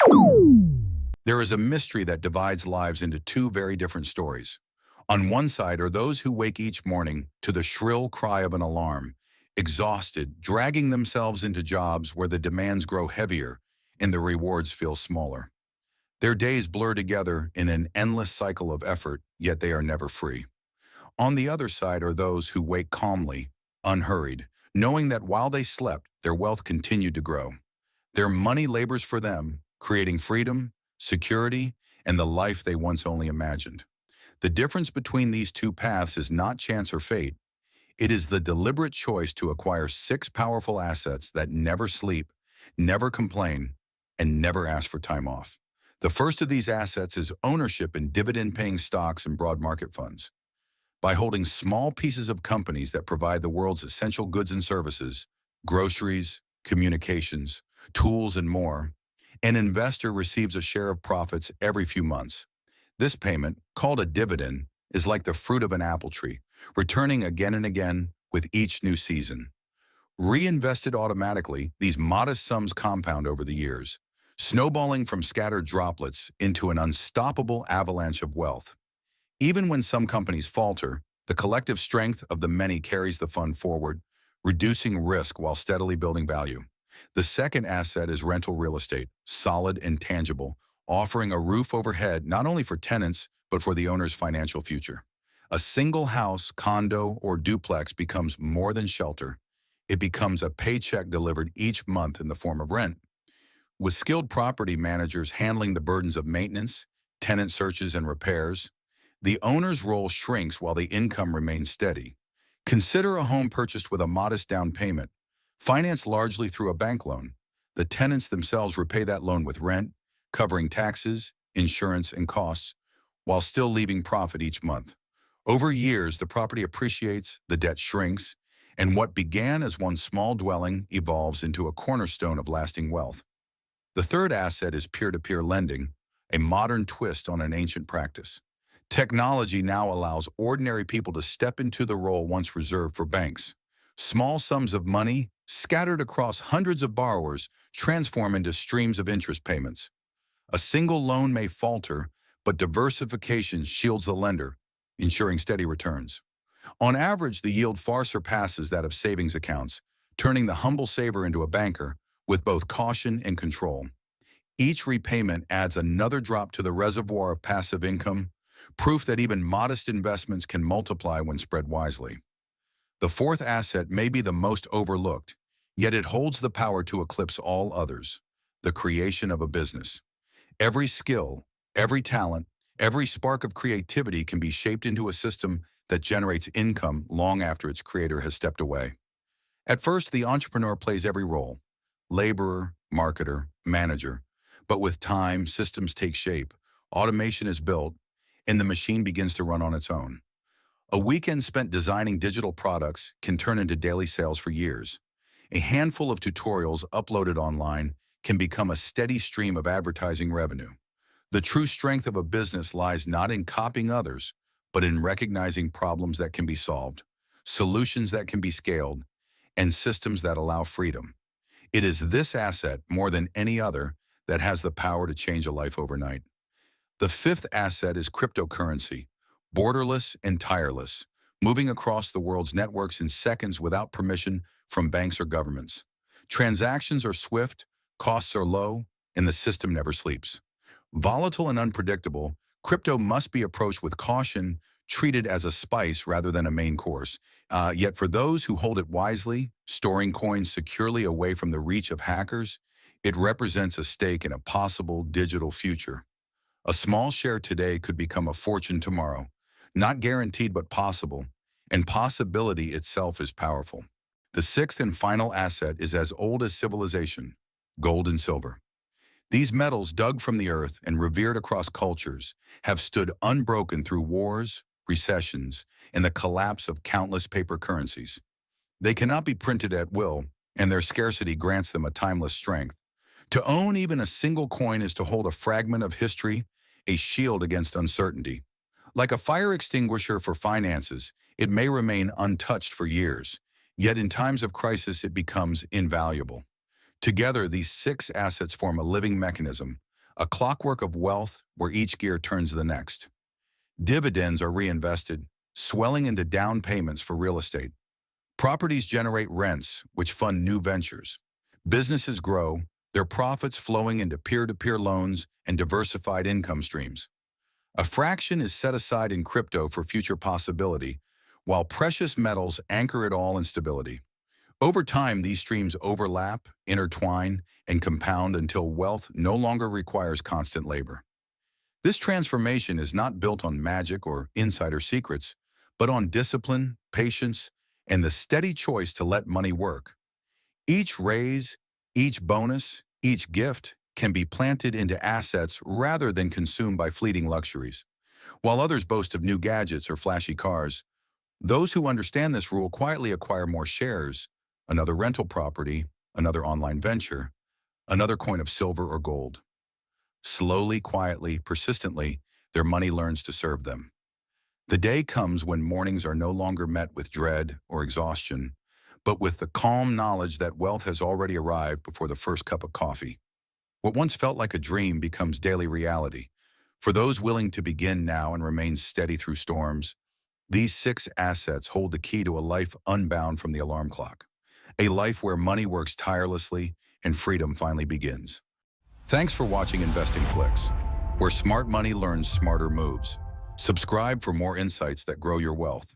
There is a mystery that divides lives into two very different stories. On one side are those who wake each morning to the shrill cry of an alarm, exhausted, dragging themselves into jobs where the demands grow heavier and the rewards feel smaller. Their days blur together in an endless cycle of effort, yet they are never free. On the other side are those who wake calmly, unhurried, knowing that while they slept, their wealth continued to grow. Their money labors for them, creating freedom, security, and the life they once only imagined. The difference between these two paths is not chance or fate. It is the deliberate choice to acquire six powerful assets that never sleep, never complain, and never ask for time off. The first of these assets is ownership in dividend-paying stocks and broad market funds. By holding small pieces of companies that provide the world's essential goods and services, groceries, communications, tools, and more, an investor receives a share of profits every few months. This payment, called a dividend, is like the fruit of an apple tree, returning again and again with each new season. Reinvested automatically, these modest sums compound over the years, snowballing from scattered droplets into an unstoppable avalanche of wealth. Even when some companies falter, the collective strength of the many carries the fund forward, reducing risk while steadily building value. The second asset is rental real estate, solid and tangible, offering a roof overhead not only for tenants, but for the owner's financial future. A single house, condo, or duplex becomes more than shelter. It becomes a paycheck delivered each month in the form of rent. With skilled property managers handling the burdens of maintenance, tenant searches, and repairs, the owner's role shrinks while the income remains steady. Consider a home purchased with a modest down payment, financed largely through a bank loan. The tenants themselves repay that loan with rent, covering taxes, insurance, and costs, while still leaving profit each month. Over years, the property appreciates, the debt shrinks, and what began as one small dwelling evolves into a cornerstone of lasting wealth. The third asset is peer-to-peer lending, a modern twist on an ancient practice. Technology now allows ordinary people to step into the role once reserved for banks. Small sums of money, scattered across hundreds of borrowers, transform into streams of interest payments. A single loan may falter, but diversification shields the lender, ensuring steady returns. On average, the yield far surpasses that of savings accounts, turning the humble saver into a banker with both caution and control. Each repayment adds another drop to the reservoir of passive income, proof that even modest investments can multiply when spread wisely. The fourth asset may be the most overlooked, yet it holds the power to eclipse all others: the creation of a business. Every skill, every talent, every spark of creativity can be shaped into a system that generates income long after its creator has stepped away. At first, the entrepreneur plays every role: laborer, marketer, manager. But with time, systems take shape, automation is built, and the machine begins to run on its own. A weekend spent designing digital products can turn into daily sales for years. A handful of tutorials uploaded online can become a steady stream of advertising revenue. The true strength of a business lies not in copying others, but in recognizing problems that can be solved, solutions that can be scaled, and systems that allow freedom. It is this asset, more than any other, that has the power to change a life overnight. The fifth asset is cryptocurrency, borderless and tireless, moving across the world's networks in seconds without permission from banks or governments. Transactions are swift, costs are low, and the system never sleeps. Volatile and unpredictable, crypto must be approached with caution, treated as a spice rather than a main course. Yet for those who hold it wisely, storing coins securely away from the reach of hackers, it represents a stake in a possible digital future. A small share today could become a fortune tomorrow. Not guaranteed, but possible. And possibility itself is powerful. The sixth and final asset is as old as civilization: gold and silver. These metals, dug from the earth and revered across cultures, have stood unbroken through wars, recessions, and the collapse of countless paper currencies. They cannot be printed at will, and their scarcity grants them a timeless strength. To own even a single coin is to hold a fragment of history, a shield against uncertainty. Like a fire extinguisher for finances, it may remain untouched for years, yet in times of crisis it becomes invaluable. Together, these six assets form a living mechanism, a clockwork of wealth where each gear turns the next. Dividends are reinvested, swelling into down payments for real estate. Properties generate rents, which fund new ventures. Businesses grow, their profits flowing into peer-to-peer loans and diversified income streams. A fraction is set aside in crypto for future possibility, while precious metals anchor it all in stability. Over time, these streams overlap, intertwine, and compound until wealth no longer requires constant labor. This transformation is not built on magic or insider secrets, but on discipline, patience, and the steady choice to let money work. Each raise, each bonus, each gift can be planted into assets rather than consumed by fleeting luxuries. While others boast of new gadgets or flashy cars, those who understand this rule quietly acquire more shares, another rental property, another online venture, another coin of silver or gold. Slowly, quietly, persistently, their money learns to serve them. The day comes when mornings are no longer met with dread or exhaustion, but with the calm knowledge that wealth has already arrived before the first cup of coffee. What once felt like a dream becomes daily reality. For those willing to begin now and remain steady through storms, these 6 assets hold the key to a life unbound from the alarm clock. A life where money works tirelessly and freedom finally begins. Thanks for watching InvestingFlix, where smart money learns smarter moves. Subscribe for more insights that grow your wealth.